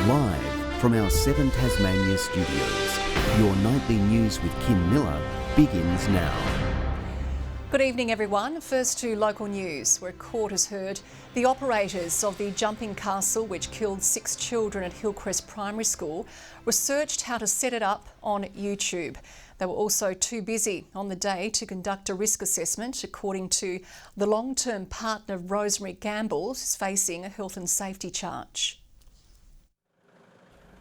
Live from our 7 Tasmania studios, your nightly news with Kim Miller begins now. Good evening, everyone. First to local news, where court has heard the operators of the jumping castle which killed 6 children at Hillcrest Primary School researched how to set it up on YouTube. They were also too busy on the day to conduct a risk assessment, according to the long-term partner Rosemary Gamble, who's facing a health and safety charge.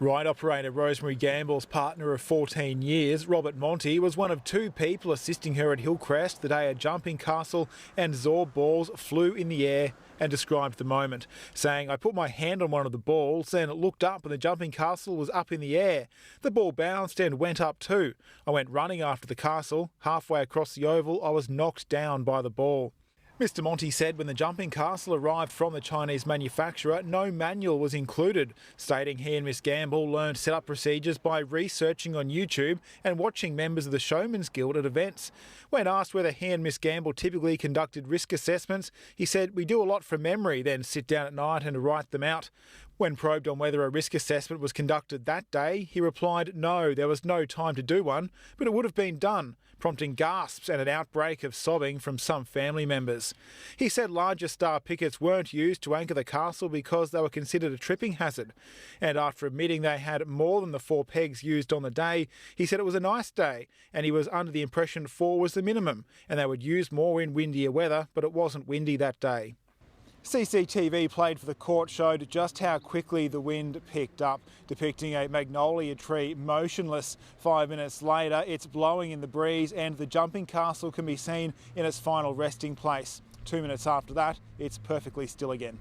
Ride operator Rosemary Gamble's partner of 14 years, Robert Monty, was one of 2 people assisting her at Hillcrest the day a jumping castle and Zorb balls flew in the air, and described the moment, saying, "I put my hand on one of the balls, then looked up and the jumping castle was up in the air. The ball bounced and went up too. I went running after the castle. Halfway across the oval, I was knocked down by the ball." Mr Monty said when the jumping castle arrived from the Chinese manufacturer, no manual was included, stating he and Miss Gamble learned set-up procedures by researching on YouTube and watching members of the Showman's Guild at events. When asked whether he and Miss Gamble typically conducted risk assessments, he said, "We do a lot from memory, then sit down at night and write them out." When probed on whether a risk assessment was conducted that day, he replied, "No, there was no time to do one, but it would have been done," prompting gasps and an outbreak of sobbing from some family members. He said larger star pickets weren't used to anchor the castle because they were considered a tripping hazard. And after admitting they had more than the 4 pegs used on the day, he said it was a nice day and he was under the impression 4 was the minimum and they would use more in windier weather, but it wasn't windy that day. CCTV played for the court showed just how quickly the wind picked up, depicting a magnolia tree motionless. 5 minutes later, it's blowing in the breeze and the jumping castle can be seen in its final resting place. 2 minutes after that, it's perfectly still again.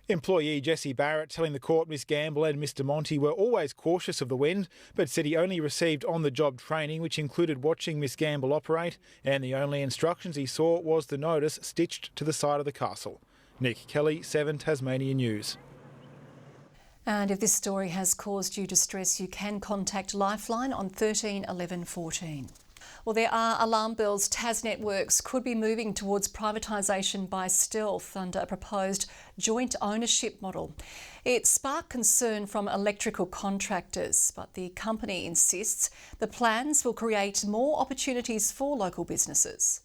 Employee Jesse Barrett telling the court Miss Gamble and Mr Monty were always cautious of the wind, but said he only received on-the-job training which included watching Miss Gamble operate, and the only instructions he saw was the notice stitched to the side of the castle. Nick Kelly, 7 Tasmania News. And if this story has caused you distress, you can contact Lifeline on 13 11 14. Well, there are alarm bells. Taz Networks could be moving towards privatisation by stealth under a proposed joint ownership model. It sparked concern from electrical contractors, but the company insists the plans will create more opportunities for local businesses.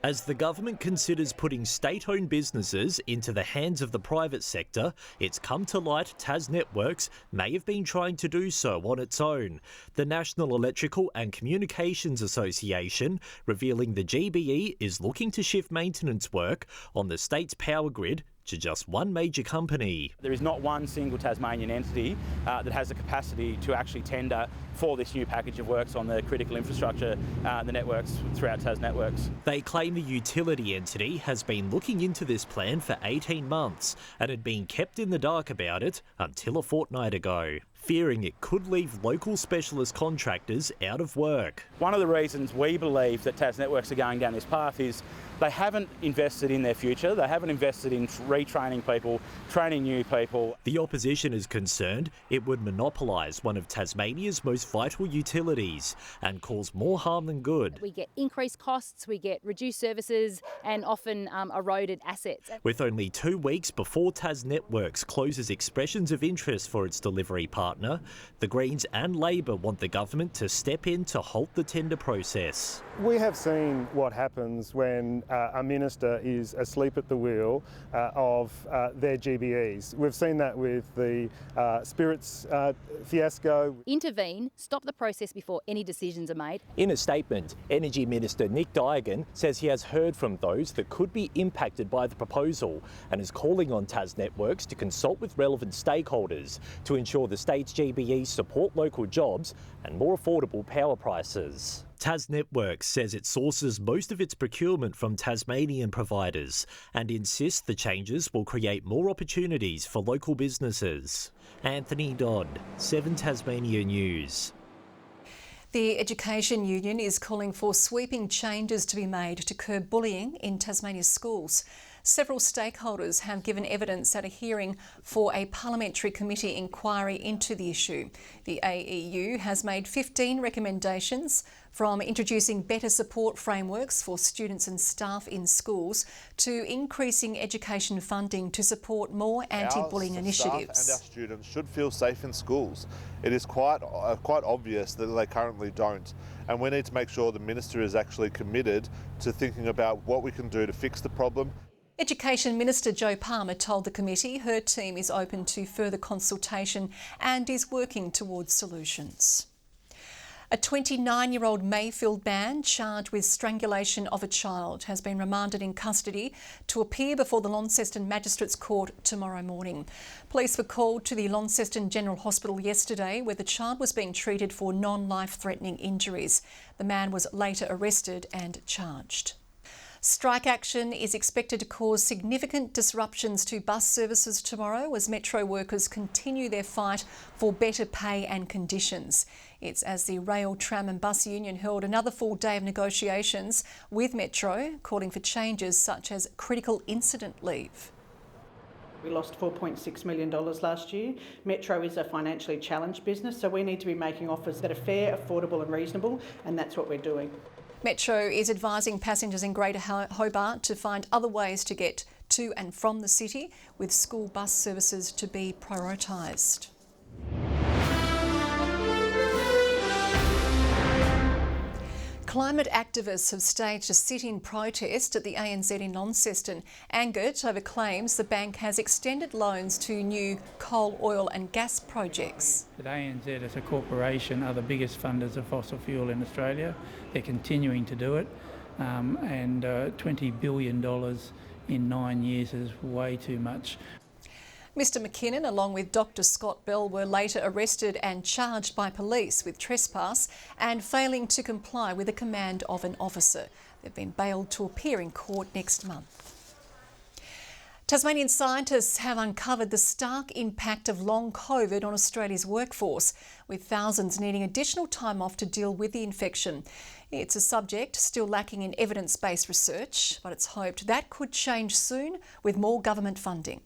As the government considers putting state-owned businesses into the hands of the private sector, it's come to light Taz Networks may have been trying to do so on its own. The National Electrical and Communications Association revealing the GBE is looking to shift maintenance work on the state's power grid to just one major company. There is not one single Tasmanian entity that has the capacity to actually tender for this new package of works on the critical infrastructure, the networks throughout Taz Networks. They claim the utility entity has been looking into this plan for 18 months and had been kept in the dark about it until a fortnight ago, fearing it could leave local specialist contractors out of work. One of the reasons we believe that Taz Networks are going down this path is they haven't invested in their future. They haven't invested in retraining people, training new people. The opposition is concerned it would monopolise one of Tasmania's most vital utilities and cause more harm than good. We get increased costs, we get reduced services and often eroded assets. With only 2 weeks before Taz Networks closes expressions of interest for its delivery partner, the Greens and Labor want the government to step in to halt the tender process. We have seen what happens when a minister is asleep at the wheel of their GBEs. We've seen that with the spirits fiasco. Intervene, stop the process before any decisions are made. In a statement, Energy Minister Nick Diagan says he has heard from those that could be impacted by the proposal and is calling on Taz Networks to consult with relevant stakeholders to ensure the state's GBEs support local jobs and more affordable power prices. Taz Networks says it sources most of its procurement from Tasmanian providers and insists the changes will create more opportunities for local businesses. Anthony Dodd, 7 Tasmania News. The Education Union is calling for sweeping changes to be made to curb bullying in Tasmania's schools. Several stakeholders have given evidence at a hearing for a parliamentary committee inquiry into the issue. The AEU has made 15 recommendations, from introducing better support frameworks for students and staff in schools to increasing education funding to support more anti-bullying initiatives. Staff and our students should feel safe in schools. It is quite obvious that they currently don't, and we need to make sure the Minister is actually committed to thinking about what we can do to fix the problem. Education Minister Jo Palmer told the committee her team is open to further consultation and is working towards solutions. A 29-year-old Mayfield man charged with strangulation of a child has been remanded in custody to appear before the Launceston Magistrates Court tomorrow morning. Police were called to the Launceston General Hospital yesterday, where the child was being treated for non-life-threatening injuries. The man was later arrested and charged. Strike action is expected to cause significant disruptions to bus services tomorrow as Metro workers continue their fight for better pay and conditions. It's as the Rail, Tram and Bus Union held another full day of negotiations with Metro, calling for changes such as critical incident leave. We lost $4.6 million last year. Metro is a financially challenged business, so we need to be making offers that are fair, affordable and reasonable, and that's what we're doing. Metro is advising passengers in Greater Hobart to find other ways to get to and from the city, with school bus services to be prioritised. Climate activists have staged a sit-in protest at the ANZ in Launceston, angered over claims the bank has extended loans to new coal, oil and gas projects. That ANZ as a corporation are the biggest funders of fossil fuel in Australia. They're continuing to do it, and $20 billion in 9 years is way too much. Mr McKinnon, along with Dr Scott Bell, were later arrested and charged by police with trespass and failing to comply with the command of an officer. They've been bailed to appear in court next month. Tasmanian scientists have uncovered the stark impact of long COVID on Australia's workforce, with thousands needing additional time off to deal with the infection. It's a subject still lacking in evidence-based research, but it's hoped that could change soon with more government funding.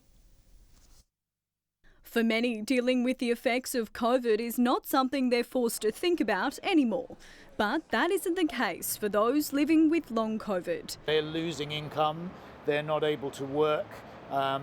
For many, dealing with the effects of COVID is not something they're forced to think about anymore. But that isn't the case for those living with long COVID. They're losing income, they're not able to work,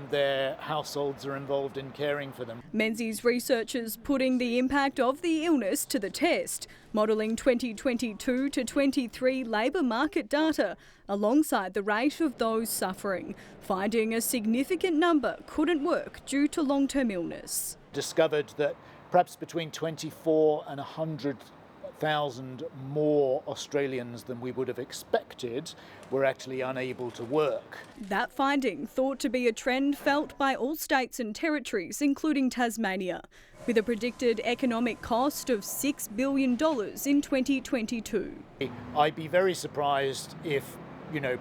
their households are involved in caring for them. Menzies researchers putting the impact of the illness to the test, modelling 2022 to 23 labour market data alongside the rate of those suffering, finding a significant number couldn't work due to long-term illness. Discovered that perhaps between 24 and 100,000 more Australians than we would have expected were actually unable to work. That finding thought to be a trend felt by all states and territories, including Tasmania, with a predicted economic cost of $6 billion in 2022. I'd be very surprised if,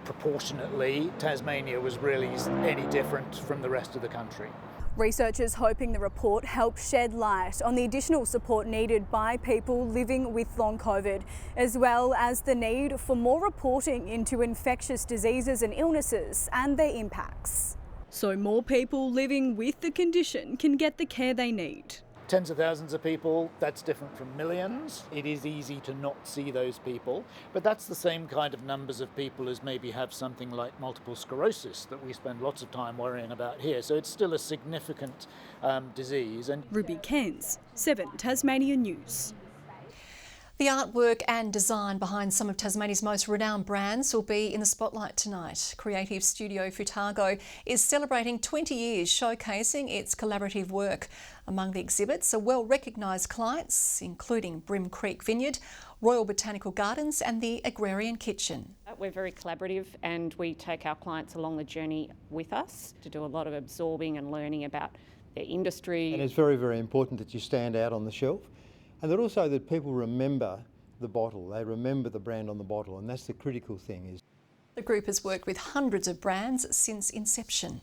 proportionately, Tasmania was really any different from the rest of the country. Researchers hoping the report helps shed light on the additional support needed by people living with long COVID, as well as the need for more reporting into infectious diseases and illnesses and their impacts. So more people living with the condition can get the care they need. Tens of thousands of people, that's different from millions. It is easy to not see those people, but that's the same kind of numbers of people as maybe have something like multiple sclerosis that we spend lots of time worrying about here. So it's still a significant disease. And Ruby Cairns, 7 Tasmanian News. The artwork and design behind some of Tasmania's most renowned brands will be in the spotlight tonight. Creative studio Futago is celebrating 20 years showcasing its collaborative work. Among the exhibits are well-recognised clients, including Brim Creek Vineyard, Royal Botanical Gardens and the Agrarian Kitchen. We're very collaborative and we take our clients along the journey with us to do a lot of absorbing and learning about their industry. And it's very, very important that you stand out on the shelf. And that also that people remember the bottle, they remember the brand on the bottle, and that's the critical thing. The group has worked with hundreds of brands since inception.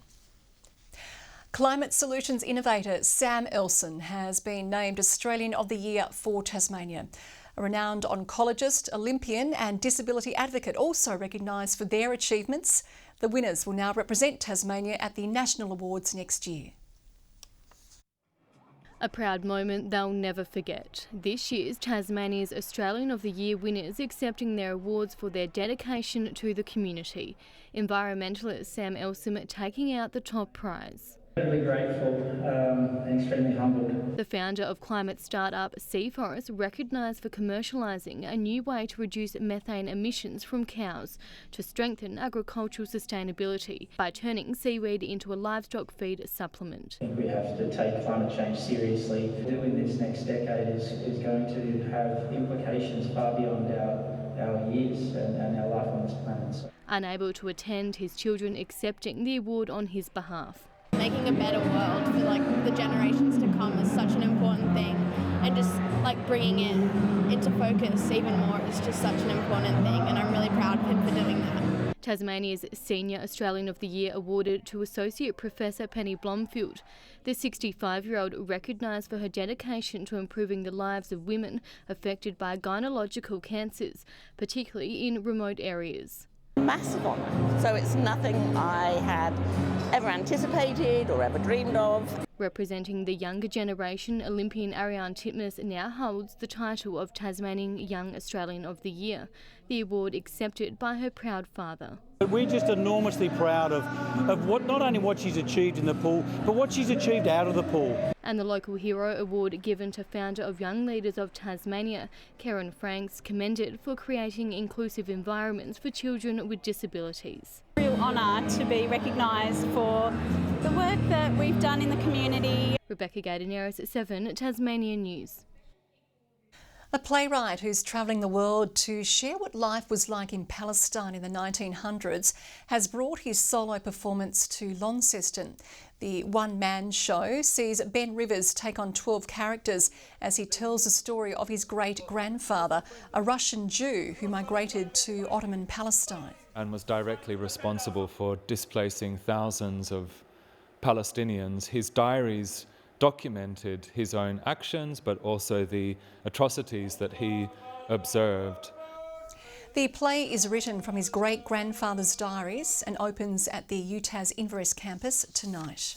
Climate solutions innovator Sam Elson has been named Australian of the Year for Tasmania. A renowned oncologist, Olympian and disability advocate also recognised for their achievements. The winners will now represent Tasmania at the National Awards next year. A proud moment they'll never forget. This year's Tasmania's Australian of the Year winners accepting their awards for their dedication to the community. Environmentalist Sam Elsom taking out the top prize. Incredibly grateful and extremely humbled. The founder of climate startup Sea Forest recognised for commercialising a new way to reduce methane emissions from cows to strengthen agricultural sustainability by turning seaweed into a livestock feed supplement. I think we have to take climate change seriously. Doing this next decade is going to have implications far beyond our years and our life on this planet. Unable to attend, his children accepting the award on his behalf. Making a better world for the generations to come is such an important thing, and just bringing it into focus even more is just such an important thing, and I'm really proud of him for doing that. Tasmania's Senior Australian of the Year awarded to Associate Professor Penny Blomfield. The 65-year-old recognised for her dedication to improving the lives of women affected by gynecological cancers, particularly in remote areas. Massive honour. So it's nothing I had ever anticipated or ever dreamed of. Representing the younger generation, Olympian Ariane Titmus now holds the title of Tasmanian Young Australian of the Year, the award accepted by her proud father. We're just enormously proud of what not only what she's achieved in the pool, but what she's achieved out of the pool. And the Local Hero Award given to founder of Young Leaders of Tasmania, Karen Franks, commended for creating inclusive environments for children with disabilities. Real honour to be recognised for the work that we've done in the community. Rebecca Gaidaneris, 7 Tasmanian News. A playwright who's travelling the world to share what life was like in Palestine in the 1900s has brought his solo performance to Launceston. The one-man show sees Ben Rivers take on 12 characters as he tells the story of his great-grandfather, a Russian Jew who migrated to Ottoman Palestine. And was directly responsible for displacing thousands of Palestinians. His diaries documented his own actions, but also the atrocities that he observed. The play is written from his great-grandfather's diaries and opens at the UTAS Inverness campus tonight.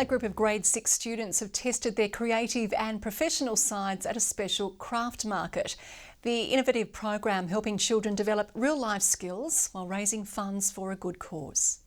A group of grade 6 students have tested their creative and professional sides at a special craft market. The innovative program helping children develop real-life skills while raising funds for a good cause.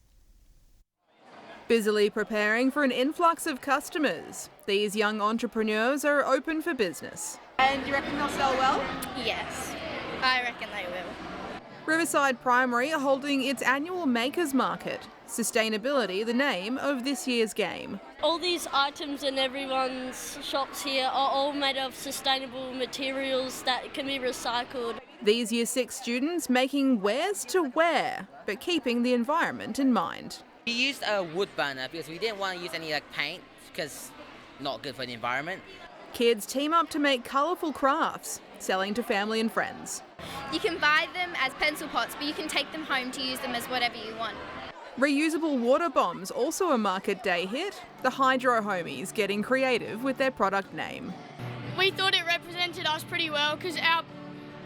Busily preparing for an influx of customers, these young entrepreneurs are open for business. And do you reckon they'll sell well? Yes, I reckon they will. Riverside Primary are holding its annual Makers Market. Sustainability the name of this year's game. All these items in everyone's shops here are all made of sustainable materials that can be recycled. These Year 6 students making wares to wear, but keeping the environment in mind. We used a wood burner because we didn't want to use any paint because not good for the environment. Kids team up to make colourful crafts, selling to family and friends. You can buy them as pencil pots, but you can take them home to use them as whatever you want. Reusable water bombs, also a market day hit. The Hydro Homies getting creative with their product name. We thought it represented us pretty well because our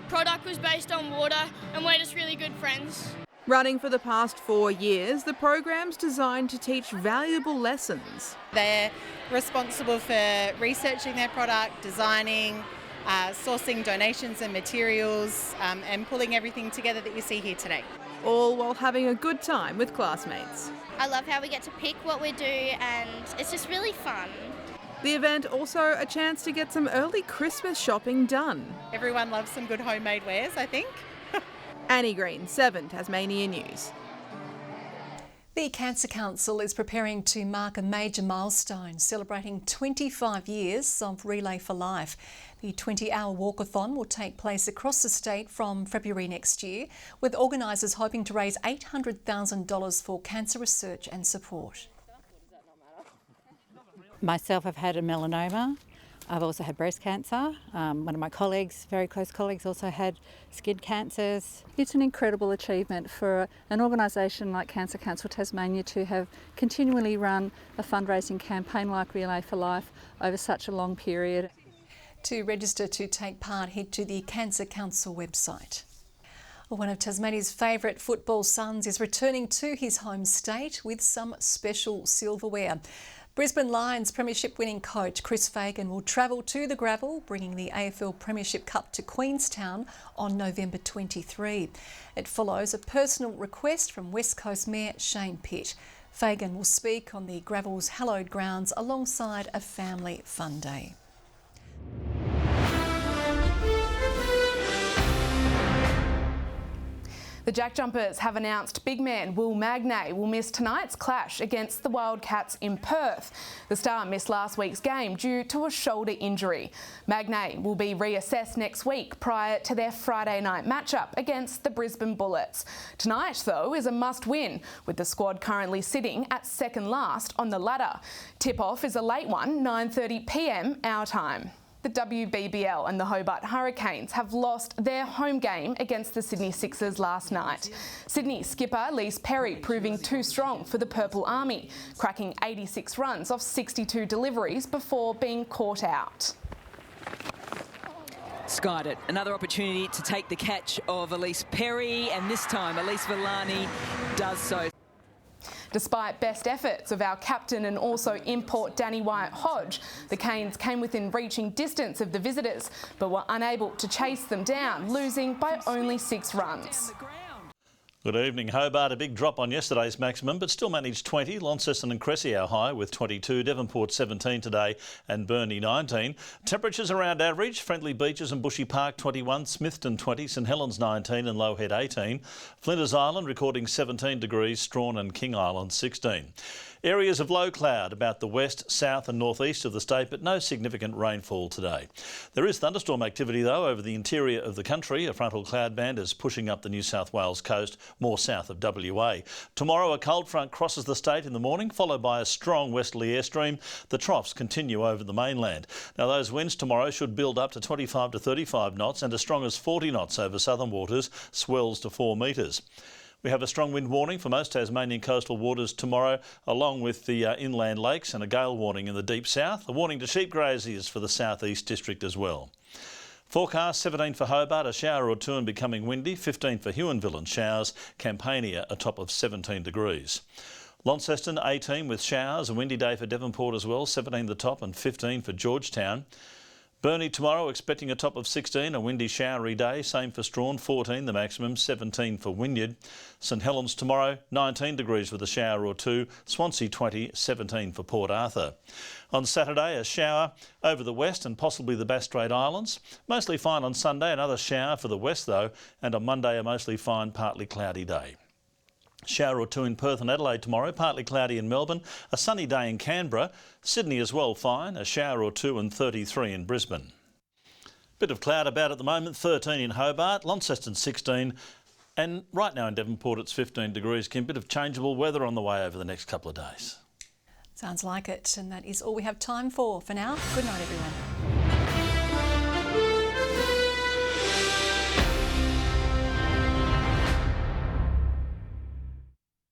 product was based on water and we're just really good friends. Running for the past 4 years, the program's designed to teach valuable lessons. They're responsible for researching their product, designing, sourcing donations and materials, and pulling everything together that you see here today. All while having a good time with classmates. I love how we get to pick what we do and it's just really fun. The event also a chance to get some early Christmas shopping done. Everyone loves some good homemade wares, I think. Annie Green, 7 Tasmanian News. The Cancer Council is preparing to mark a major milestone, celebrating 25 years of Relay for Life. The 20-hour walkathon will take place across the state from February next year, with organisers hoping to raise $800,000 for cancer research and support. Myself, I've had a melanoma. I've also had breast cancer. One of my colleagues, very close colleagues, also had skin cancers. It's an incredible achievement for an organisation like Cancer Council Tasmania to have continually run a fundraising campaign like Relay for Life over such a long period. To register to take part, head to the Cancer Council website. Well, one of Tasmania's favourite football sons is returning to his home state with some special silverware. Brisbane Lions Premiership winning coach Chris Fagan will travel to the Gravel, bringing the AFL Premiership Cup to Queenstown on November 23. It follows a personal request from West Coast Mayor Shane Pitt. Fagan will speak on the Gravel's hallowed grounds alongside a family fun day. The Jack Jumpers have announced big man Will Magnay will miss tonight's clash against the Wildcats in Perth. The star missed last week's game due to a shoulder injury. Magnay will be reassessed next week prior to their Friday night matchup against the Brisbane Bullets. Tonight, though, is a must-win, with the squad currently sitting at second last on the ladder. Tip-off is a late one, 9:30 p.m. our time. The WBBL and the Hobart Hurricanes have lost their home game against the Sydney Sixers last night. Sydney skipper Lise Perry proving too strong for the Purple Army, cracking 86 runs off 62 deliveries before being caught out. Skied it. Another opportunity to take the catch of Elise Perry, and this time Elise Villani does so. Despite best efforts of our captain and also import Danny Wyatt-Hodge, the Canes came within reaching distance of the visitors, but were unable to chase them down, losing by only 6 runs. Good evening. Hobart, a big drop on yesterday's maximum, but still managed 20. Launceston and Cressy our high with 22. Devonport 17 today and Burnie 19. Temperatures around average. Friendly Beaches and Bushy Park 21. Smithton 20. St Helens 19 and Low Head 18. Flinders Island recording 17 degrees. Strawn and King Island 16. Areas of low cloud about the west, south and northeast of the state, but no significant rainfall today. There is thunderstorm activity, though, over the interior of the country. A frontal cloud band is pushing up the New South Wales coast, more south of WA. Tomorrow, a cold front crosses the state in the morning, followed by a strong westerly airstream. The troughs continue over the mainland. Now, those winds tomorrow should build up to 25 to 35 knots and as strong as 40 knots over southern waters, swells to 4 metres. We have a strong wind warning for most Tasmanian coastal waters tomorrow, along with the inland lakes, and a gale warning in the deep south. A warning to sheep graziers for the southeast district as well. Forecast 17 for Hobart, a shower or two and becoming windy. 15 for Huonville and showers. Campania a top of 17 degrees. Launceston 18 with showers. A windy day for Devonport as well. 17 the top and 15 for Georgetown. Burnie tomorrow expecting a top of 16, a windy showery day, same for Strawn, 14 the maximum, 17 for Wynyard. St Helens tomorrow, 19 degrees with a shower or two, Swansea 20, 17 for Port Arthur. On Saturday, a shower over the west and possibly the Bass Strait Islands. Mostly fine on Sunday, another shower for the west though, and on Monday a mostly fine, partly cloudy day. Shower or two in Perth and Adelaide tomorrow, partly cloudy in Melbourne, a sunny day in Canberra, Sydney as well fine, a shower or two and 33 in Brisbane. Bit of cloud about at the moment, 13 in Hobart, Launceston 16 and right now in Devonport it's 15 degrees. Kim, bit of changeable weather on the way over the next couple of days. Sounds like it, and that is all we have time for now. Good night everyone.